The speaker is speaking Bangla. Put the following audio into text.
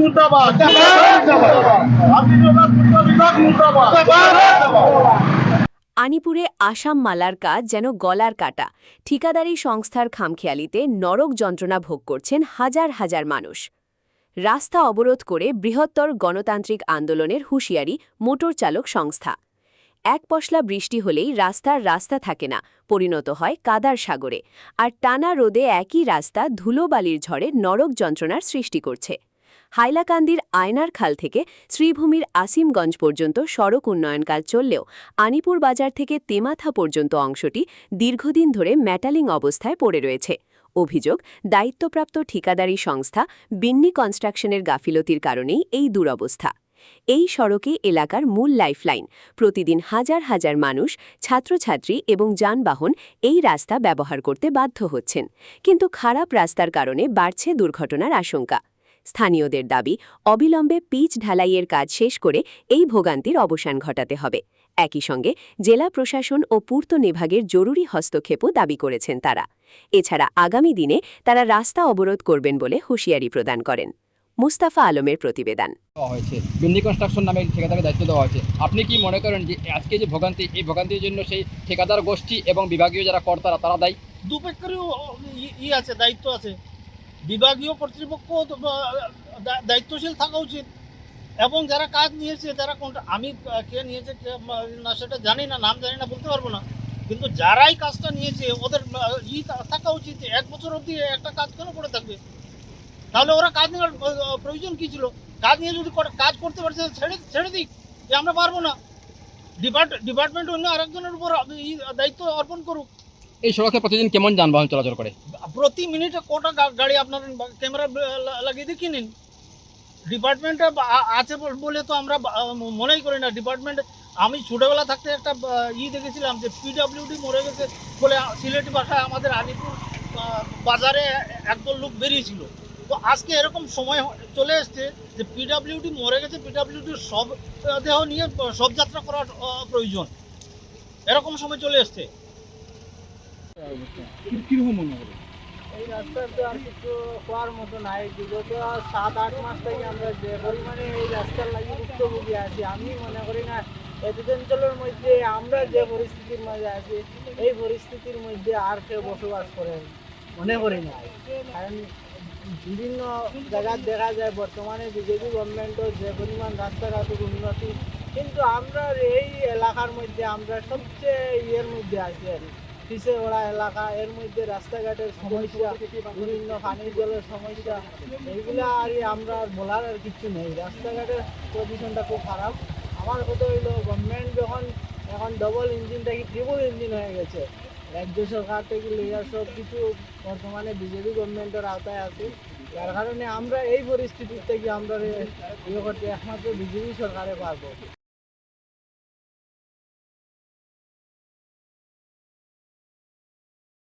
মুর্দাবাদ মুর্দাবাদ। আনিপুরে আসাম মালার কাজ যেন গলার কাটা। ঠিকাদারি সংস্থার খামখেয়ালিতে নরক যন্ত্রণা ভোগ করছেন হাজার হাজার মানুষ। রাস্তা অবরোধ করে বৃহত্তর গণতান্ত্রিক আন্দোলনের হুঁশিয়ারি মোটর চালক সংস্থা। এক পশলা বৃষ্টি হলেই রাস্তা থাকে না, পরিণত হয় কাদার সাগরে। আর টানা রোদে একই রাস্তা ধুলোবালির ঝড়ে নরক যন্ত্রণার সৃষ্টি করছে। হাইলাকান্দির আয়নার খাল থেকে শ্রীভূমির আসিমগঞ্জ পর্যন্ত সড়ক উন্নয়ন কাজ চললেও আনিপুর বাজার থেকে তেমাথা পর্যন্ত অংশটি দীর্ঘদিন ধরে ম্যাটালিং অবস্থায় পড়ে রয়েছে। অভিযোগ, দায়িত্বপ্রাপ্ত ঠিকাদারি সংস্থা বিন্নি কনস্ট্রাকশনের গাফিলতির কারণেই এই দুরবস্থা। এই সড়কে এলাকার মূল লাইফলাইন। প্রতিদিন হাজার হাজার মানুষ, ছাত্রছাত্রী এবং যানবাহন এই রাস্তা ব্যবহার করতে বাধ্য হচ্ছেন। কিন্তু খারাপ রাস্তার কারণে বাড়ছে দুর্ঘটনার আশঙ্কা। স্থানীয়দের দাবি, অবিলম্বে পিচ ঢালাইয়ের কাজ শেষ করে এই ভোগান্তির অবসান ঘটাতে হবে। একই সঙ্গে জেলা প্রশাসন ও পূর্ত বিভাগের জরুরি হস্তক্ষেপও দাবি করেছেন তারা। এছাড়া আগামী দিনে তারা রাস্তা অবরোধ করবেন বলে হুঁশিয়ারি প্রদান করেন। মুস্তাফা আলমের প্রতিবেদন। বিন্নি কনস্ট্রাকশন নামে ঠিকাদারকে দায়িত্ব দেওয়া হয়েছে। আপনি কি মনে করেন যে আজকে যে ভোগান্তি, এই ভোগান্তির জন্য সেই ঠিকাদার গোষ্ঠী এবং বিভাগীয় যারা কর্তারা তারা দায়ী? দুপক্ষেরই আছে, দায়িত্ব আছে। বিভাগীয় কর্তৃপক্ষ দায়িত্বশীল থাকা উচিত এবং যারা কাজ নিয়েছে, যারা আমি কে নিয়েছে না সেটা জানি না, নাম জানি না, বলতে পারবো না, কিন্তু যারাই কাজটা নিয়েছে ওদের থাকা উচিত। 1 বছর অবধি একটা কাজ কেন করে থাকবে? তাহলে ওরা কাজ নেওয়ার প্রয়োজন কি ছিল? কাজ নিয়ে যদি কাজ করতে পারছে ছেড়ে দিক, যে আমরা পারবো না। ডিপার্টমেন্ট অন্য আরেকজনের উপর দায়িত্ব অর্পণ করুক। এই সড়কে প্রতিদিন কেমন যানবাহন চলাচল করে? প্রতি মিনিটে কটা গাড়ি আপনার ক্যামেরা লাগিয়ে দেখে নিন। ডিপার্টমেন্টে আছে বলে তো আমরা মনেই করি না ডিপার্টমেন্ট। আমি ছোটোবেলা থাকতে একটা দেখেছিলাম যে পিডব্লিউডি মরে গেছে বলে সিলেটি ভাষায় আমাদের আলিপুর বাজারে একদল লোক বেরিয়েছিল। তো আজকে এরকম সময় চলে এসছে যে পিডব্লিউডি মরে গেছে, পিডব্লিউডির সব দেহ নিয়ে শবযাত্রা করার প্রয়োজন, এরকম সময় চলে এসছে। কীরকম মনে হবে? এই রাস্তার তো আর কিছু হওয়ার মতো নাই। বিগত 7-8 মাস থেকে আমরা যে পরিমাণে এই রাস্তার লাগি ভুক্তভোগী আছি, আমি মনে করি না অঞ্চলের মধ্যে আমরা যে পরিস্থিতির মাঝে আছি এই পরিস্থিতির মধ্যে আর কেউ বসবাস করে মনে করি না। কারণ বিভিন্ন জায়গায় দেখা যায় বর্তমানে বিজেপি গভর্নমেন্টও যে পরিমাণ রাস্তাঘাটের উন্নতি, কিন্তু আমরা এই এলাকার মধ্যে আমরা সবচেয়ে মধ্যে আছি আর পিছিয়ে পড়া এলাকা। এর মধ্যে রাস্তাঘাটের সমস্যা, বিভিন্ন পানির জলের সমস্যা, এইগুলা আর আমরা বলার আর কিছু নেই। রাস্তাঘাটের পজিশনটা খুব খারাপ। আমার কথা হইলো গভর্নমেন্ট যখন এখন ডবল ইঞ্জিন থেকে ট্রিপল ইঞ্জিন হয়ে গেছে, রাজ্য সরকার থেকে লিগার সব কিছু বর্তমানে বিজেপি গভর্নমেন্টের আওতায় আছে। যার কারণে আমরা এই পরিস্থিতির থেকে আমরা ইয়ে করতে একমাত্র বিজেপি সরকারে পারবো।